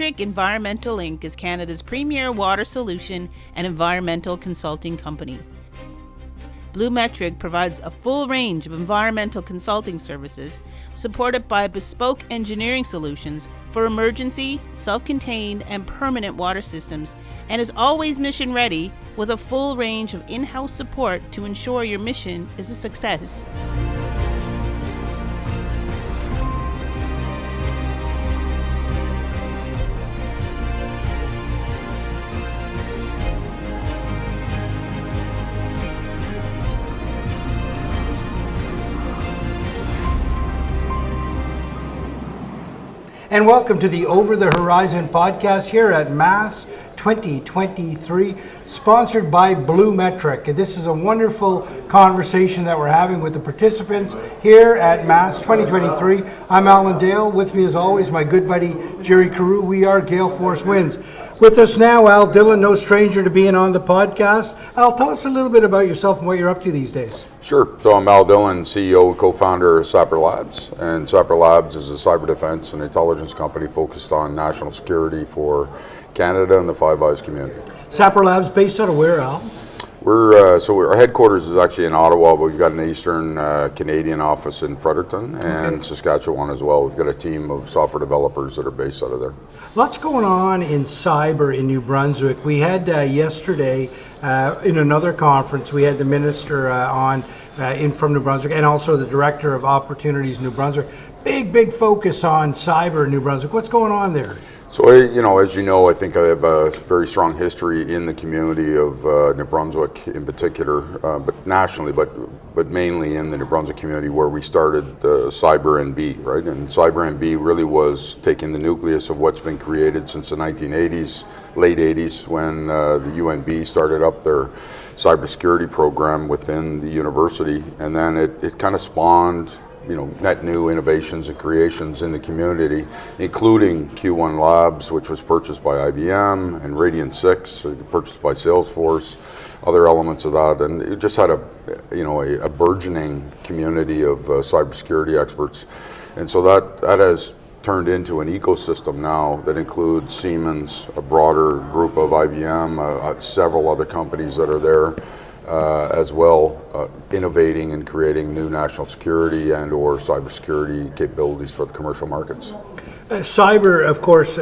Metric Environmental Inc. is Canada's premier water solution and environmental consulting company. Blue Metric provides a full range of environmental consulting services supported by bespoke engineering solutions for emergency, self-contained, and permanent water systems, and is always mission ready with a full range of in-house support to ensure your mission is a success. And welcome to the Over the Horizon podcast here at Mass 2023, sponsored by Blue Metric. And this is a wonderful conversation that we're having with the participants here at Mass 2023. I'm Alan Dale. With me as always, my good buddy Jerry Carew. We are Gale Force Winds. With us now, Al Dillon, no stranger to being on the podcast. Al, tell us a little bit about yourself and what you're up to these days. Sure. So I'm Al Dillon, CEO and co-founder of Sapper Labs. And Sapper Labs is a cyber defense and intelligence company focused on national security for Canada and the Five Eyes community. Sapper Labs, based out of where, Al? Our headquarters is actually in Ottawa, but we've got an Eastern Canadian office in Fredericton and Saskatchewan as well. We've got a team of software developers that are based out of there. Lots going on in cyber in New Brunswick. We had yesterday in another conference, we had the minister from New Brunswick and also the director of opportunities New Brunswick. Big focus on cyber in New Brunswick. What's going on there? So, as you know, I think I have a very strong history in the community of New Brunswick in particular, but nationally, but mainly in the New Brunswick community where we started Cyber NB, right? And Cyber NB really was taking the nucleus of what's been created since the 1980s, late 80s, when the UNB started up their cybersecurity program within the university, and then it kind of spawned net new innovations and creations in the community, including Q1 Labs, which was purchased by IBM, and Radiant 6, purchased by Salesforce, other elements of that, and it just had a burgeoning community of cybersecurity experts, and so that has turned into an ecosystem now that includes Siemens, a broader group of IBM, several other companies that are there. As well, innovating and creating new national security and or cybersecurity capabilities for the commercial markets. Cyber, of course,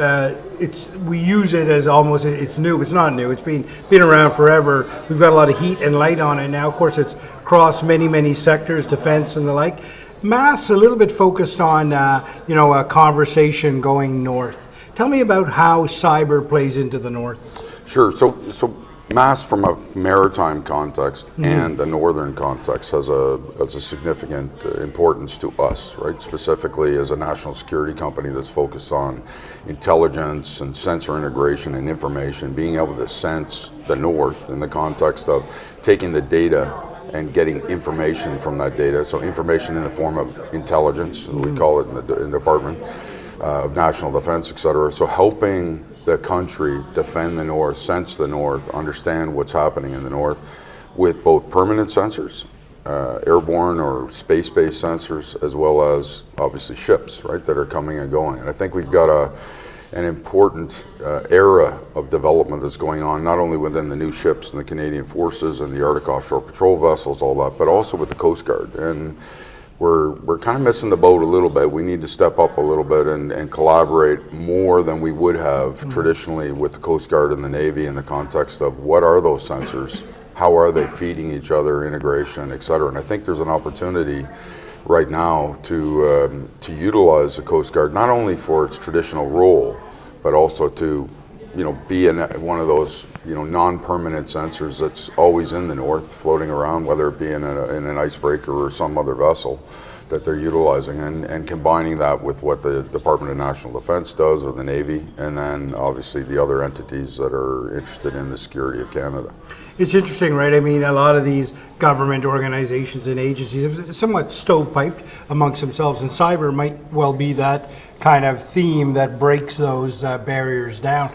we use it as almost, it's new, but it's not new. It's been around forever. We've got a lot of heat and light on it now. Of course, it's across many sectors, defense and the like. Mass, a little bit focused on, a conversation going north. Tell me about how cyber plays into the north. Sure. So Mass, from a maritime context and a northern context, has a significant importance to us, right? Specifically as a national security company that's focused on intelligence and sensor integration and information, being able to sense the north in the context of taking the data and getting information from that data. So information in the form of intelligence, we call it in the Department of National Defense, et cetera. So helping the country defend the north, sense the north, understand what's happening in the north with both permanent sensors, airborne or space-based sensors, as well as obviously ships, right, that are coming and going. And I think we've got an important era of development that's going on, not only within the new ships and the Canadian Forces and the Arctic Offshore Patrol vessels, all that, but also with the Coast Guard. And we're kind of missing the boat a little bit. We need to step up a little bit and collaborate more than we would have traditionally with the Coast Guard and the Navy in the context of what are those sensors, how are they feeding each other, integration, et cetera. And I think there's an opportunity right now to utilize the Coast Guard not only for its traditional role, but also to be in one of those non-permanent sensors that's always in the north, floating around, whether it be in an icebreaker or some other vessel that they're utilizing, and combining that with what the Department of National Defense does, or the Navy, and then obviously the other entities that are interested in the security of Canada. It's interesting, right? I mean, a lot of these government organizations and agencies are somewhat stovepiped amongst themselves, and cyber might well be that kind of theme that breaks those barriers down.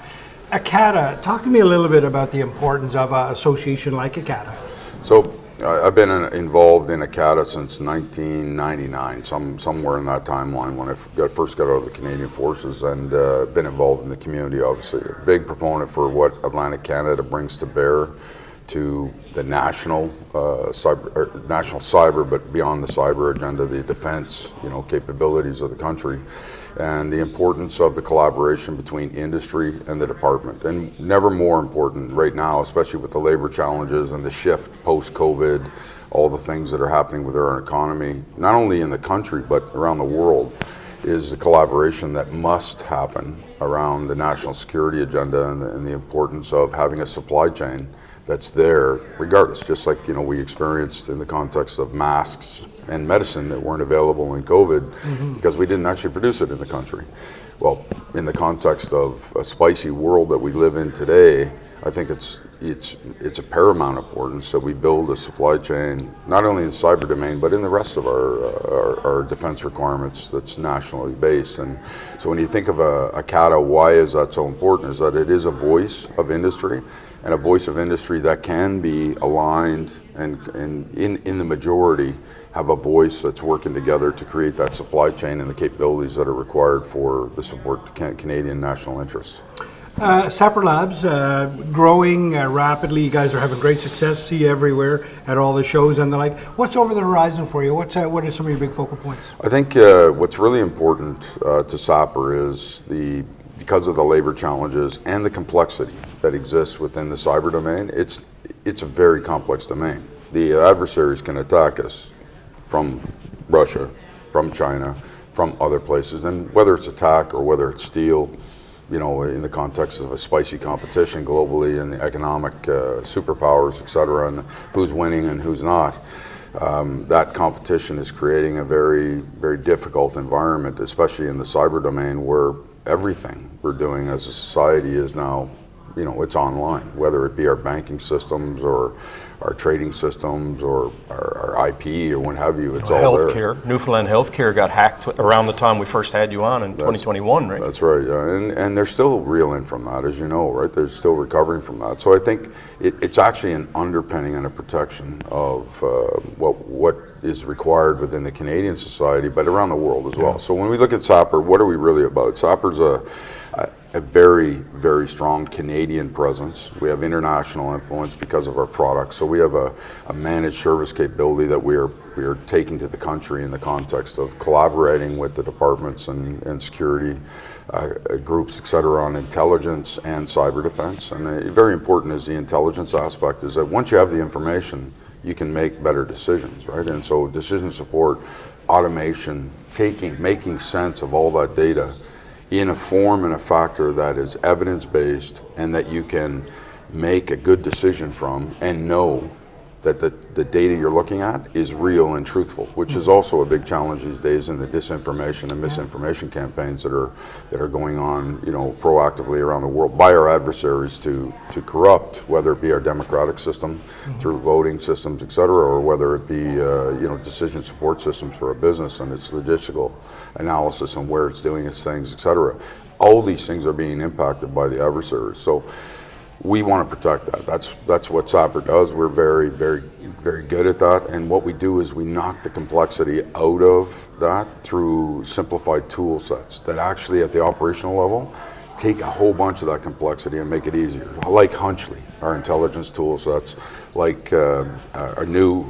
ACADA, talk to me a little bit about the importance of an association like ACADA. So I've been involved in ACADA since 1999, somewhere in that timeline when I first got out of the Canadian Forces, and been involved in the community, obviously. A big proponent for what Atlantic Canada brings to bear to the national cyber, but beyond the cyber agenda, the defense, capabilities of the country, and the importance of the collaboration between industry and the department. And never more important right now, especially with the labor challenges and the shift post-COVID, all the things that are happening with our economy, not only in the country, but around the world, is the collaboration that must happen around the national security agenda and the importance of having a supply chain that's there regardless, just like we experienced in the context of masks and medicine that weren't available in COVID because we didn't actually produce it in the country. Well, in the context of a spicy world that we live in today, I think it's of paramount importance that we build a supply chain, not only in the cyber domain, but in the rest of our defense requirements that's nationally based. And so when you think of a CADA, why is that so important? Is that it is a voice of industry, and a voice of industry that can be aligned and in the majority have a voice that's working together to create that supply chain and the capabilities that are required for the support to Canadian national interests. Sapper Labs, growing rapidly. You guys are having great success. See you everywhere at all the shows and the like. What's over the horizon for you? What are some of your big focal points? I think what's really important to Sapper is because of the labor challenges and the complexity that exists within the cyber domain. It's a very complex domain. The adversaries can attack us from Russia, from China, from other places, and whether it's attack or whether it's steal, in the context of a spicy competition globally and the economic superpowers, et cetera, and who's winning and who's not, that competition is creating a very, very difficult environment, especially in the cyber domain, where everything we're doing as a society is now, it's online, whether it be our banking systems or our trading systems or our IP or what have you. It's all healthcare. There. Newfoundland Healthcare got hacked around the time we first had you on in 2021, right? That's right, and they're still reeling from that, as you know, right? They're still recovering from that. So I think it's actually an underpinning and a protection of what is required within the Canadian society, but around the world as well. So when we look at Sapper, what are we really about? Sapper's a very, very strong Canadian presence. We have international influence because of our products. So we have a managed service capability that we are taking to the country in the context of collaborating with the departments and security groups, et cetera, on intelligence and cyber defense. And very important is the intelligence aspect, is that once you have the information, you can make better decisions, right? And so decision support, automation, making sense of all that data in a form and a factor that is evidence-based and that you can make a good decision from and know that the data you're looking at is real and truthful, which is also a big challenge these days in the disinformation and misinformation campaigns that are going on, proactively around the world by our adversaries to corrupt, whether it be our democratic system through voting systems, et cetera, or whether it be decision support systems for a business and its logistical analysis and where it's doing its things, et cetera. All these things are being impacted by the adversaries. So we want to protect that. That's what Sapper does. We're very, very, very good at that. And what we do is we knock the complexity out of that through simplified tool sets that actually at the operational level take a whole bunch of that complexity and make it easier. Like Hunchly, our intelligence tool sets, like our new,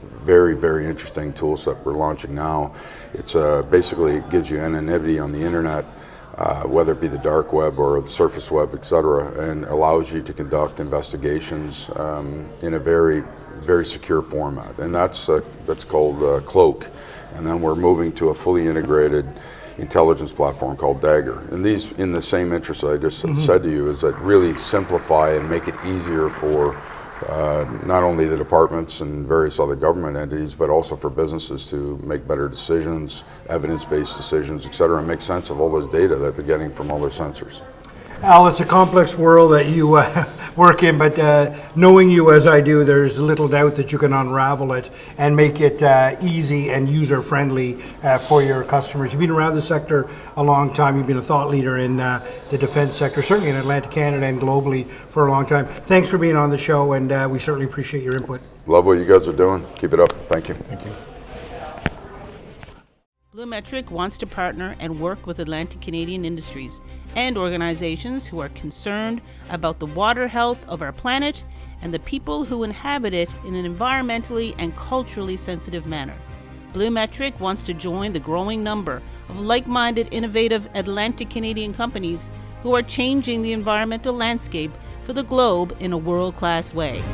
very, very interesting tool set we're launching now. It's basically it gives you anonymity on the internet, whether it be the dark web or the surface web, et cetera, and allows you to conduct investigations in a very, very secure format. And that's called Cloak. And then we're moving to a fully integrated intelligence platform called Dagger. And these, in the same interest I just said to you, is that really simplify and make it easier for not only the departments and various other government entities, but also for businesses to make better decisions, evidence-based decisions, et cetera, and make sense of all those data that they're getting from all their sensors. Al, it's a complex world that you work in, but knowing you as I do, there's little doubt that you can unravel it and make it easy and user-friendly for your customers. You've been around the sector a long time. You've been a thought leader in the defense sector, certainly in Atlantic Canada and globally for a long time. Thanks for being on the show, and we certainly appreciate your input. Love what you guys are doing. Keep it up. Thank you. Thank you. BlueMetric wants to partner and work with Atlantic Canadian industries and organizations who are concerned about the water health of our planet and the people who inhabit it in an environmentally and culturally sensitive manner. BlueMetric wants to join the growing number of like-minded, innovative Atlantic Canadian companies who are changing the environmental landscape for the globe in a world-class way.